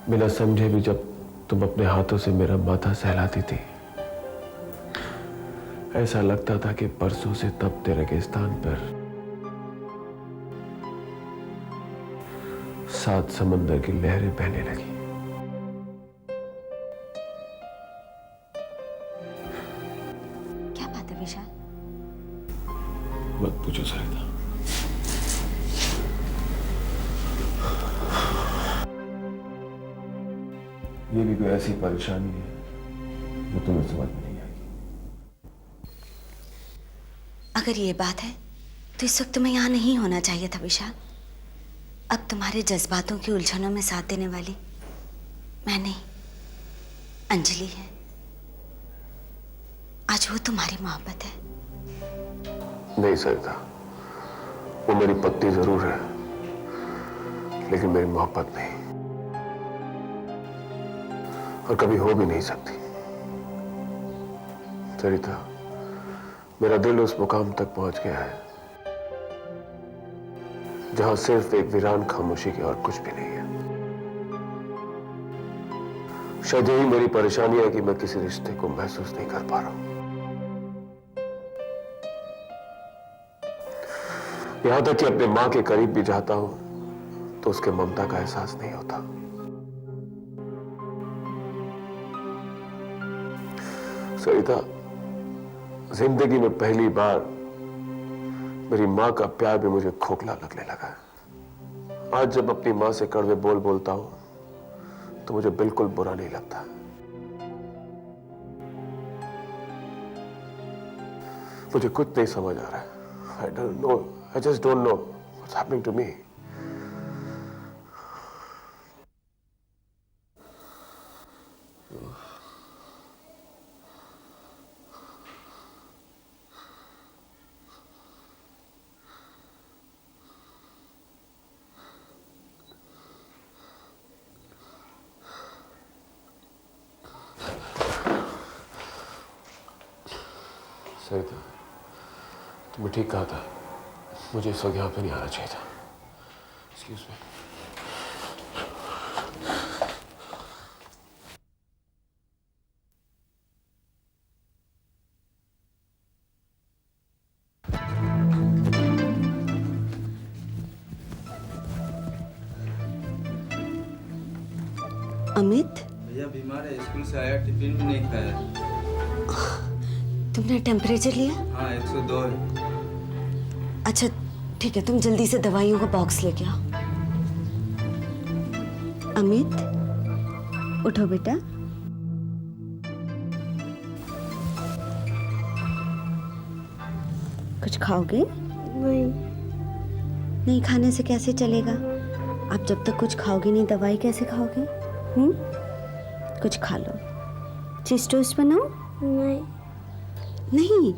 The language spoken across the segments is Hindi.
बिना समझे भी जब तुम अपने हाथों से मेरा माथा सहलाती थी, ऐसा लगता था कि परसों से तपते रेगिस्तान पर 7 समंदर की लहरें बहने लगी। क्या बात है विशाल? मत पूछो सरिता। ये भी कोई ऐसी परेशानी है जो तुम्हें समझ में नहीं आएगी। अगर ये बात है तो इस वक्त तुम्हें यहाँ नहीं होना चाहिए था विशाल। अब तुम्हारे जज्बातों की उलझनों में साथ देने वाली मैं नहीं, अंजलि है। आज वो तुम्हारी मोहब्बत है। नहीं सरिता, वो मेरी पत्नी जरूर है, लेकिन मेरी मोहब्बत नहीं, और कभी हो भी नहीं सकती। सरिता, मेरा दिल उस मुकाम तक पहुंच गया है जहां सिर्फ एक वीरान खामोशी के और कुछ भी नहीं है। शायद यही मेरी परेशानी है कि मैं किसी रिश्ते को महसूस नहीं कर पा रहा हूं। यहां तक कि अपने मां के करीब भी जाता हूं तो उसके ममता का एहसास नहीं होता। सरिता, जिंदगी में पहली बार मेरी मां का प्यार भी मुझे खोखला लगने लगा है। आज जब अपनी मां से कड़वे बोल बोलता हूं तो मुझे बिल्कुल बुरा नहीं लगता। मुझे कुछ नहीं समझ आ रहा है। I don't know. I just don't know what's happening to me. सरिता, तुमने ठीक कहा था, मुझे इस वक्त यहाँ पे नहीं आना चाहिए था। Excuse me. अमित, भैया बीमार है, स्कूल से आया, टिफिन भी नहीं खाया। तुमने टेम्परेचर लिया? हाँ 102 है। अच्छा ठीक है, तुम जल्दी से दवाइयों का बॉक्स लेके आओ। अमित, उठो बेटा। कुछ खाओगे? नहीं। नहीं खाने से कैसे चलेगा? आप जब तक कुछ खाओगे नहीं, दवाई कैसे खाओगे? कुछ खा लो। चीज टोस्ट बनाओ? नहीं। नहीं,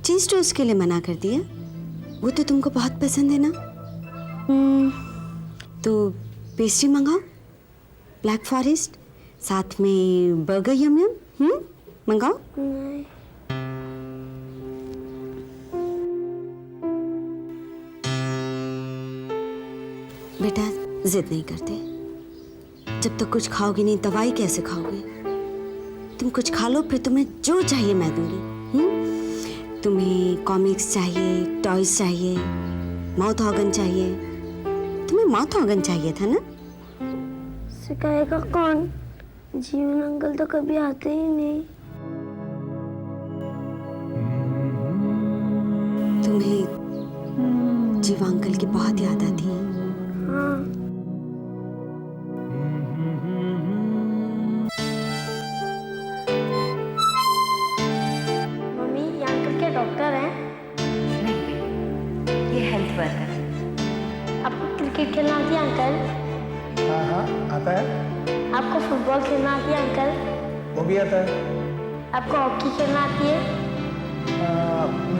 चीज टोस्ट के लिए मना कर दिया। वो तो तुमको बहुत पसंद है ना। तो पेस्ट्री मंगाओ, ब्लैक फॉरेस्ट, साथ में बर्गर यम यम। मंगाओ। नहीं। बेटा जिद नहीं करते। जब तक कुछ खाओगे नहीं, दवाई कैसे खाओगे? तुम कुछ खा लो, फिर तुम्हें जो चाहिए मैं दूंगी। तुम्हें कॉमिक्स चाहिए, टॉयज चाहिए, माउथ ऑर्गन चाहिए। तुम्हें माउथ ऑर्गन चाहिए था ना? सिखाएगा कौन? जीवन अंकल तो कभी आते ही नहीं। तुम्हें जीवा अंकल की बहुत याद आती है। हाँ। मम्मी, ये अंकल के डॉक्टर हैं? नहीं, ये हेल्थ वर्कर है। आपको क्रिकेट खेलना आती है अंकल? हाँ हाँ आता है। आपको फुटबॉल खेलना आती है अंकल? वो भी आता है। आपको हॉकी खेलना आती है?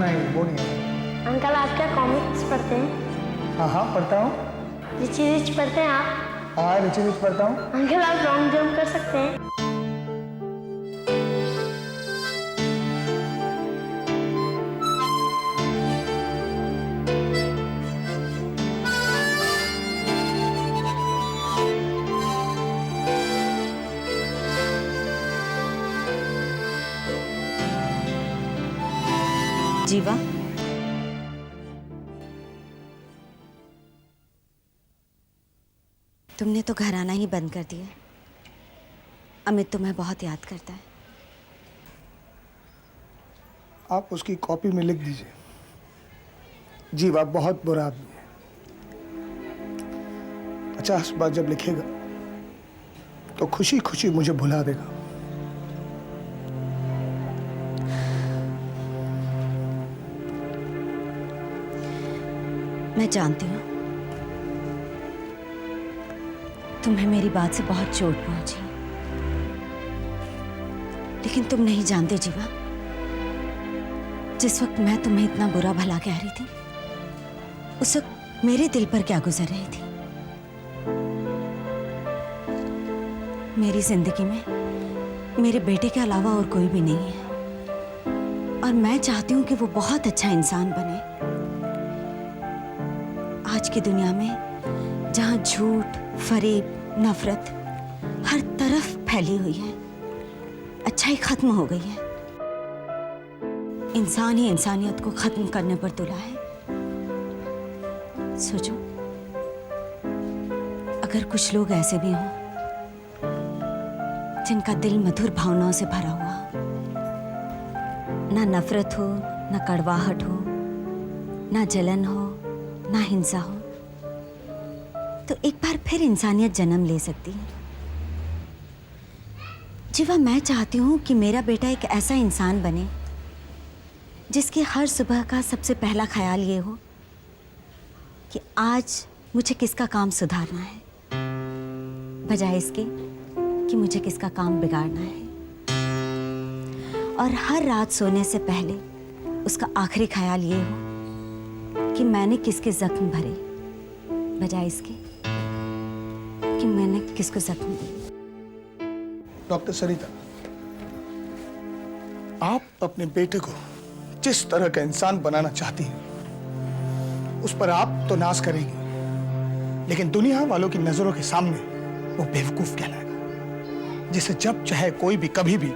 नहीं वो नहीं है। अंकल, आप क्या कॉमिक्स पढ़ते हैं? हाँ हाँ पढ़ता हूँ। रिची रिच पढ़ते हैं आप? हाँ रिची रिच पढ़ता हूँ। अंकल, आप लॉन्ग जंप कर सकते हैं? जीवा, तुमने तो घर आना ही बंद कर दिया। अमित तुम्हें बहुत याद करता है। आप उसकी कॉपी में लिख दीजिए, जीवा बहुत बुरा आदमी है। 50 बार जब लिखेगा तो खुशी खुशी मुझे भुला देगा। मैं जानती हूँ तुम्हें मेरी बात से बहुत चोट पहुंची, लेकिन तुम नहीं जानते जीवा, जिस वक्त मैं तुम्हें इतना बुरा भला कह रही थी, उस वक्त मेरे दिल पर क्या गुजर रही थी। मेरी जिंदगी में मेरे बेटे के अलावा और कोई भी नहीं है, और मैं चाहती हूं कि वो बहुत अच्छा इंसान बने। आज की दुनिया में जहां झूठ, फरेब, नफरत हर तरफ फैली हुई है, अच्छाई खत्म हो गई है। इंसान ही इंसानियत को खत्म करने पर तुला है। सोचो, अगर कुछ लोग ऐसे भी हों जिनका दिल मधुर भावनाओं से भरा हुआ, ना नफरत हो, ना कड़वाहट हो, ना जलन हो, ना हिंसा हो, तो एक बार फिर इंसानियत जन्म ले सकती है। जीवा, मैं चाहती हूं कि मेरा बेटा एक ऐसा इंसान बने जिसकी हर सुबह का सबसे पहला ख्याल ये हो कि आज मुझे किसका काम सुधारना है, बजाय इसके कि मुझे किसका काम बिगाड़ना है। और हर रात सोने से पहले उसका आखिरी ख्याल ये हो कि मैंने किसके जख्म भरे, बजाय इसके कि मैंने किसको जख्म दिए। डॉक्टर सरिता, आप अपने बेटे को जिस तरह का इंसान बनाना चाहती हैं, उस पर आप तो नाज करेगी, लेकिन दुनिया वालों की नजरों के सामने वो बेवकूफ कहलाएगा, जिसे जब चाहे कोई भी कभी भी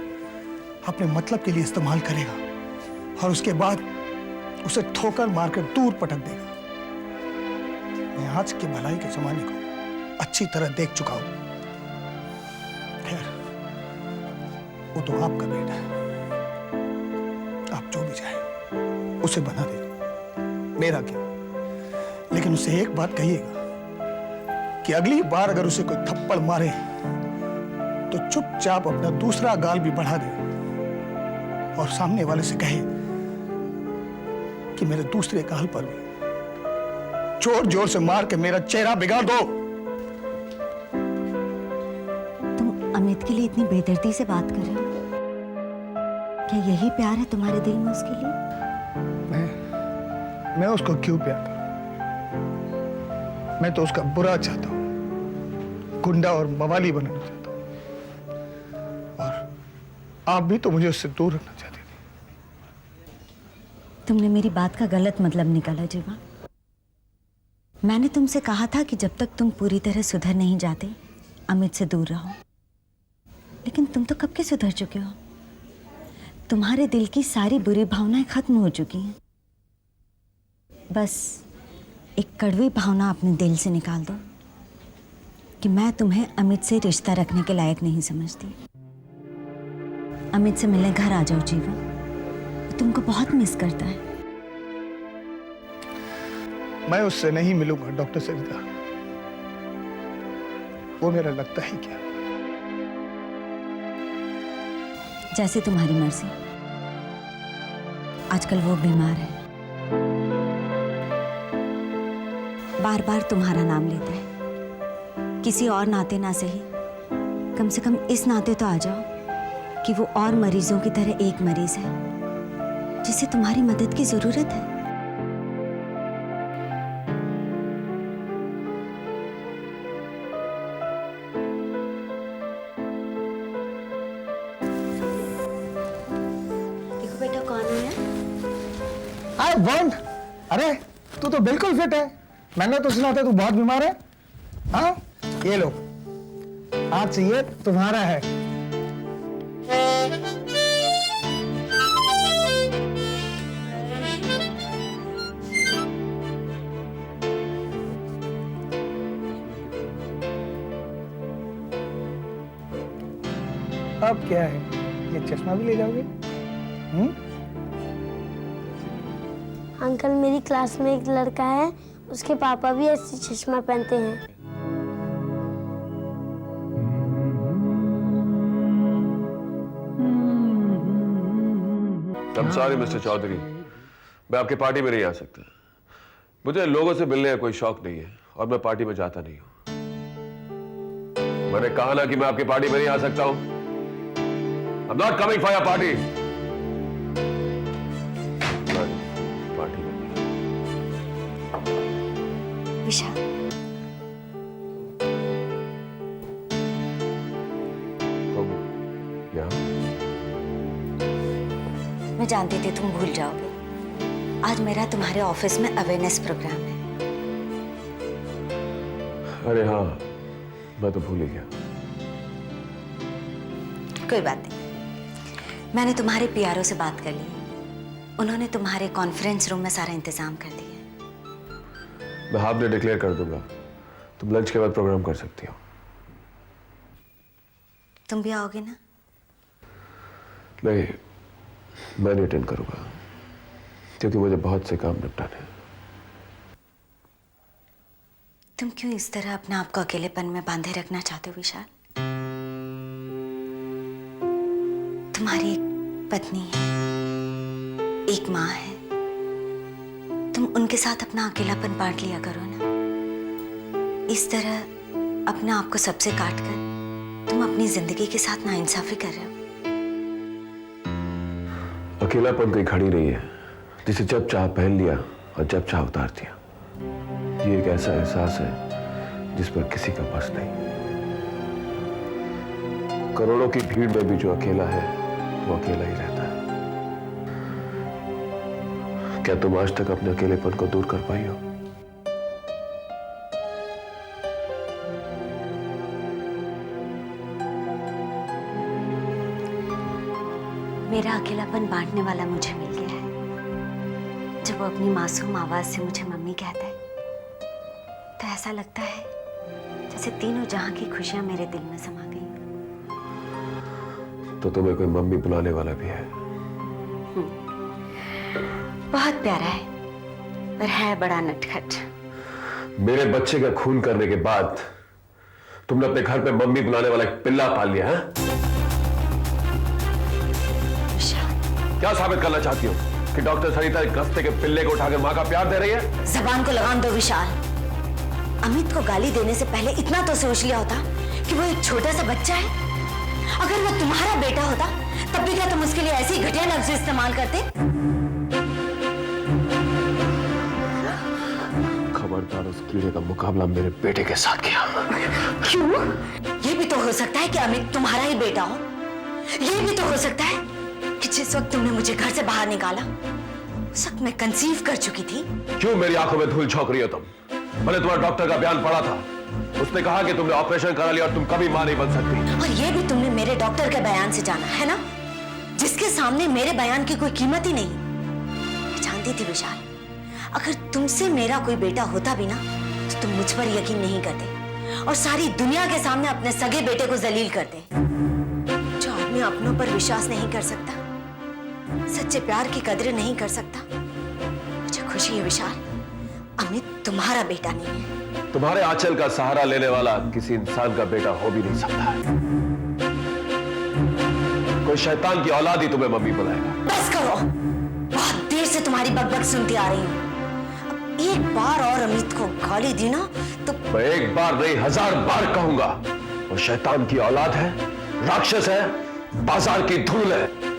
अपने मतलब के लिए इस्तेमाल करेगा और उसके बाद उसे ठोकर मारकर दूर पटक देगा। मैं आज की भलाई के जमाने को अच्छी तरह देख चुका हूं। खैर, वो तो आपका बेटा है, आप जो भी चाहे उसे बना दे, मेरा क्या। लेकिन उसे एक बात कहिएगा कि अगली बार अगर उसे कोई थप्पड़ मारे तो चुपचाप अपना दूसरा गाल भी बढ़ा दे और सामने वाले से कहे कि मेरे दूसरे गाल पर भी जोर जोर से मार के मेरा चेहरा बिगाड़ दो। तुम अमित के लिए इतनी बेदर्दी से बात कर रहे हो? क्या यही प्यार है तुम्हारे दिल में उसके लिए? मैं उसको क्यों प्यार? मैं तो उसका बुरा चाहता हूं, गुंडा और मवाली बनाना चाहता हूं, और आप भी तो मुझे उससे दूर रखना चाहते थे। तुमने मेरी बात का गलत मतलब निकाला जीवा। मैंने तुमसे कहा था कि जब तक तुम पूरी तरह सुधर नहीं जाते, अमित से दूर रहो। लेकिन तुम तो कब के सुधर चुके हो। तुम्हारे दिल की सारी बुरी भावनाएं खत्म हो चुकी हैं। बस एक कड़वी भावना अपने दिल से निकाल दो कि मैं तुम्हें अमित से रिश्ता रखने के लायक नहीं समझती। अमित से मिलने घर आ जाओ जीवा, वो तुमको बहुत मिस करता है। मैं उससे नहीं मिलूंगा डॉक्टर सरिता, वो मेरा लगता ही क्या। जैसे तुम्हारी मर्जी। आजकल वो बीमार है, बार बार तुम्हारा नाम लेता है। किसी और नाते ना सही, कम से कम इस नाते तो आ जाओ कि वो और मरीजों की तरह एक मरीज है जिसे तुम्हारी मदद की जरूरत है। देखो बेटा, कौन है? हाय बॉन्ड, अरे तू तो बिल्कुल फिट है। मैंने तो सुना था तू बहुत बीमार है। हाँ, ये लो, आज से ये तुम्हारा है। अब क्या है, ये चश्मा भी ले जाओगे? अंकल, मेरी क्लास में एक लड़का है, उसके पापा भी ऐसे चश्मा पहनते हैं। I'm sorry, मिस्टर चौधरी, मैं आपकी पार्टी में नहीं आ सकता। मुझे लोगों से मिलने का कोई शौक नहीं है और मैं पार्टी में जाता नहीं हूं। मैंने कहा ना कि मैं आपकी पार्टी में नहीं आ सकता हूं। I'm not coming for your party. Party में विशाल, तुम यहाँ? मैं जानती थी तुम भूल जाओगे। आज मेरा तुम्हारे ऑफिस में अवेयरनेस प्रोग्राम है। अरे हाँ, मैं तो भूल ही गया। कोई बात नहीं, मैंने तुम्हारे पीआरओ से बात कर ली। उन्होंने तुम्हारे कॉन्फ्रेंस रूम में सारा इंतजाम कर दिया। मैं हाफ डे डिक्लेयर कर दूंगा। तुम लंच के बाद प्रोग्राम कर सकती हो। तुम भी आओगे ना? नहीं, मैं नहीं अटेंड करूंगा क्योंकि मुझे बहुत से काम निपटाने हैं। तुम क्यों इस तरह अपने आप को अकेलेपन में बांधे रखना चाहते हो विशाल? तुम्हारी एक पत्नी है, एक माँ है। तुम उनके साथ अपना अकेलापन बांट लिया करो ना। इस तरह अपने आप को सबसे काट कर तुम अपनी जिंदगी के साथ नाइंसाफी कर रहे हो। अकेलापन कोई घड़ी नहीं है जिसे जब चाह पहन लिया और जब चाह उतार दिया। ये एक ऐसा एहसास है जिस पर किसी का बस नहीं। करोड़ों की भीड़ में भी जो अकेला है वो अकेला ही रहता है। क्या तुम आज तक अपने अकेलेपन को दूर कर पाई हो? मेरा अकेलापन बांटने वाला मुझे मिल गया है। जब वो अपनी मासूम आवाज से मुझे मम्मी कहता है तो ऐसा लगता है जैसे तीनों जहां की खुशियां मेरे दिल में समा गई। तो तुम्हें कोई मम्मी बुलाने वाला भी है? बहुत प्यारा है, पर है बड़ा नटखट। मेरे बच्चे का खून करने के बाद तुमने अपने घर पे मम्मी बुलाने वाला एक पिल्ला पाल लिया है? क्या साबित करना चाहती हो कि डॉक्टर सरिता एक रास्ते के पिल्ले को उठाकर मां का प्यार दे रही है? जबान को लगाम दो विशाल। अमित को गाली देने से पहले इतना तो सोच लिया होता कि वो एक छोटा सा बच्चा है। अगर वो तुम्हारा बेटा होता तब भी क्या तुम उसके लिए ऐसी घटिया लफ्ज इस्तेमाल करते? खबरदार, उस कीड़े का मुकाबला मेरे बेटे के साथ किया। क्यों? ये भी तो हो सकता है कि अमित तुम्हारा ही बेटा हो। ये भी तो हो सकता है कि जिस वक्त तुमने मुझे घर से बाहर निकाला उस वक्त मैं कंसीव कर चुकी थी। क्यों मेरी आंखों में धूल झोंक रही हो तुम? मैंने तुम्हारे डॉक्टर का बयान पढ़ा था। उसने कहा कि तुमने ऑपरेशन करा लिया और तुम कभी मां नहीं बन सकती। और ये भी तुमने मेरे डॉक्टर के बयान से जाना है ना, जिसके सामने मेरे बयान की कोई कीमत ही नहीं। मैं जानती थी विशाल, अगर तुमसे मेरा कोई बेटा होता भी ना तो तुम मुझ पर यकीन नहीं करते और सारी दुनिया के सामने अपने सगे बेटे को जलील करते। जो आदमी अपनों पर विश्वास नहीं कर सकता, सच्चे प्यार की कदर नहीं कर सकता, मुझे खुशी है विशाल, अमित तुम्हारा बेटा नहीं है। तुम्हारे आंचल का सहारा लेने वाला किसी इंसान का बेटा हो भी नहीं सकता है। कोई शैतान की औलाद ही तुम्हें मम्मी बुलाएगा। बस करो, बहुत देर से तुम्हारी बकबक सुनती आ रही हूँ। अब एक बार और अमित को गाली दी ना तो मैं एक बार नहीं 1000 बार कहूंगा, वो शैतान की औलाद है, राक्षस है, बाजार की धूल है।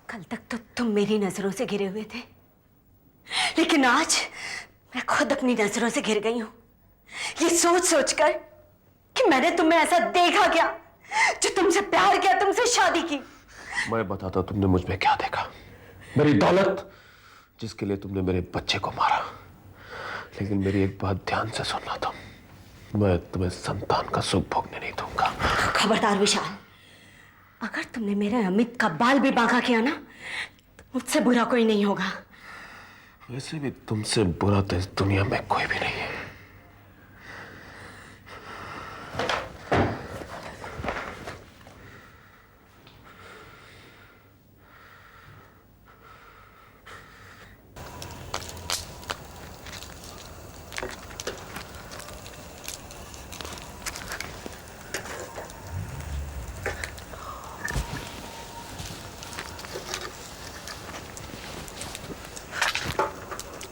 कल तक तो तुम मेरी नजरों से घिरे हुए थे, लेकिन आज मैं खुद अपनी नजरों से घिर गई हूं। ये सोच सोचकर कि मैंने तुम्हें ऐसा देखा क्या जो तुमसे प्यार किया, तुमसे शादी की। मैं बताता तुमने मुझ में क्या देखा। मेरी दौलत, जिसके लिए तुमने मेरे बच्चे को मारा। लेकिन मेरी एक बात ध्यान से सुनना तुम, मैं तुम्हें संतान का सुख भोगने नहीं दूंगा। खबरदार विशाल, अगर तुमने मेरे अमित का बाल भी बांका किया ना, तो मुझसे बुरा कोई नहीं होगा। वैसे भी तुमसे बुरा तो इस दुनिया में कोई भी नहीं है।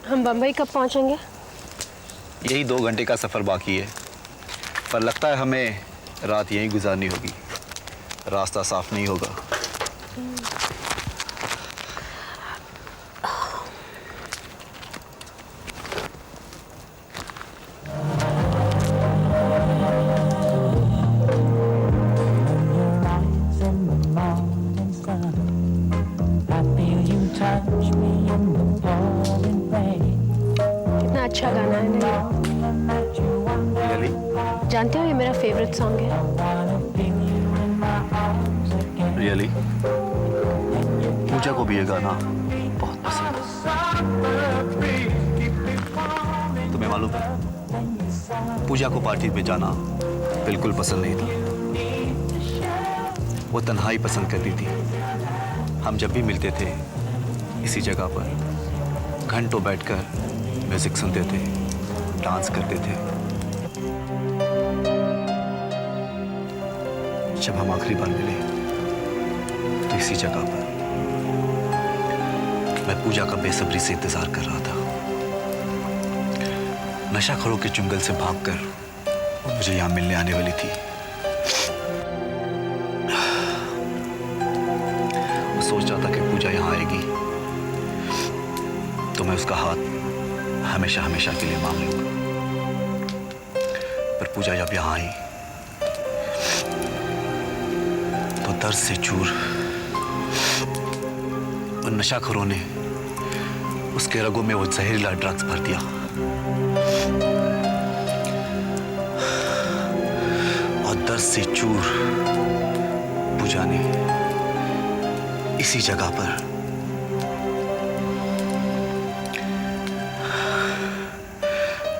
हम बम्बई कब पहुंचेंगे? यही 2 घंटे का सफ़र बाकी है, पर लगता है हमें रात यहीं गुजारनी होगी। रास्ता साफ नहीं होगा। कितना अच्छा गाना है ना रियली? ये। जानते हो ये मेरा फेवरेट सॉन्ग है। रियली? पूजा को भी ये गाना बहुत पसंद है। तुम्हें मालूम है, पूजा को पार्टी में जाना बिल्कुल पसंद नहीं था। वो तन्हाई पसंद करती थी। हम जब भी मिलते थे इसी जगह पर घंटों बैठकर म्यूजिक सुनते थे, डांस करते थे। जब हम आखिरी बार मिले तो इसी जगह पर मैं पूजा का बेसब्री से इंतजार कर रहा था। नशाखोरों के चुंगल से भागकर वो मुझे यहां मिलने आने वाली थी। मैं सोच रहा था कि पूजा यहां आएगी तो मैं उसका हाथ हमेशा हमेशा के लिए मांग लूंगा। पर पूजा जब यहां आई तो दर्द से चूर उन नशाखोरों ने उसके रगों में वो जहरीला ड्रग्स भर दिया। और दर्द से चूर पूजा ने इसी जगह पर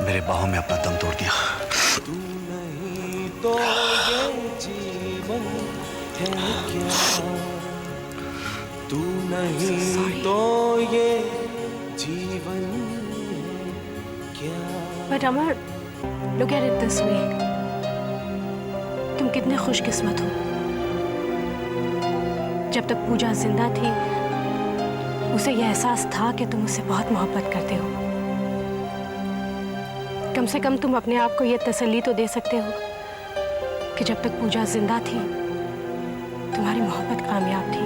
मेरे बाहों में अपना दम तोड़ दिया। तू नहीं तो ये जीवन है क्या? तू नहीं तो ये जीवन है क्या? But Amar, look at it this way. तुम कितने खुशकिस्मत हो। जब तक पूजा जिंदा थी उसे यह एहसास था कि तुम उससे बहुत मोहब्बत करते हो। कम से कम तुम अपने आप को यह तसल्ली तो दे सकते हो कि जब तक पूजा जिंदा थी तुम्हारी मोहब्बत कामयाब थी।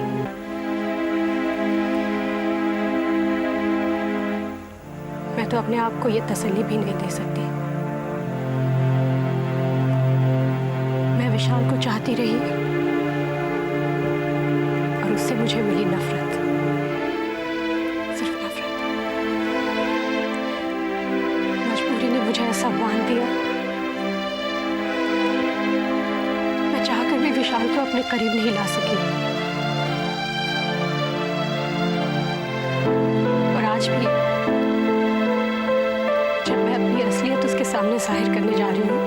मैं तो अपने आप को यह तसल्ली भी नहीं दे सकती। मैं विशाल को चाहती रही और उससे मुझे मिली नफरत, सिर्फ नफरत। मजबूरी ने मुझे ऐसा बांध दिया, मैं चाहकर भी विशाल को अपने करीब नहीं ला सकी। और आज भी जब मैं अपनी असलियत उसके सामने जाहिर करने जा रही हूँ,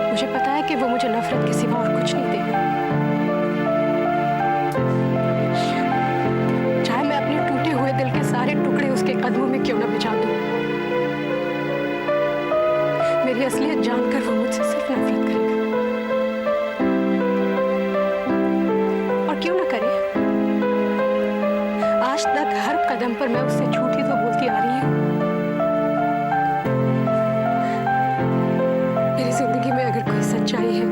मुझे पता है कि वो मुझे नफरत के सिवा और कुछ नहीं देगा। चाहे मैं अपने टूटे हुए दिल के सारे टुकड़े उसके कदमों में क्यों ना बिछा दूं, मेरी असलियत जानकर वो मुझसे सिर्फ नफरत करेगा। और क्यों ना करे, आज तक हर कदम पर मैं उससे झूठी तो बोलती आ रही हूँ। मेरी जिंदगी में अगर कोई सच्चाई है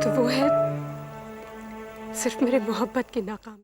तो वो है सिर्फ मेरे मोहब्बत की नाकाम।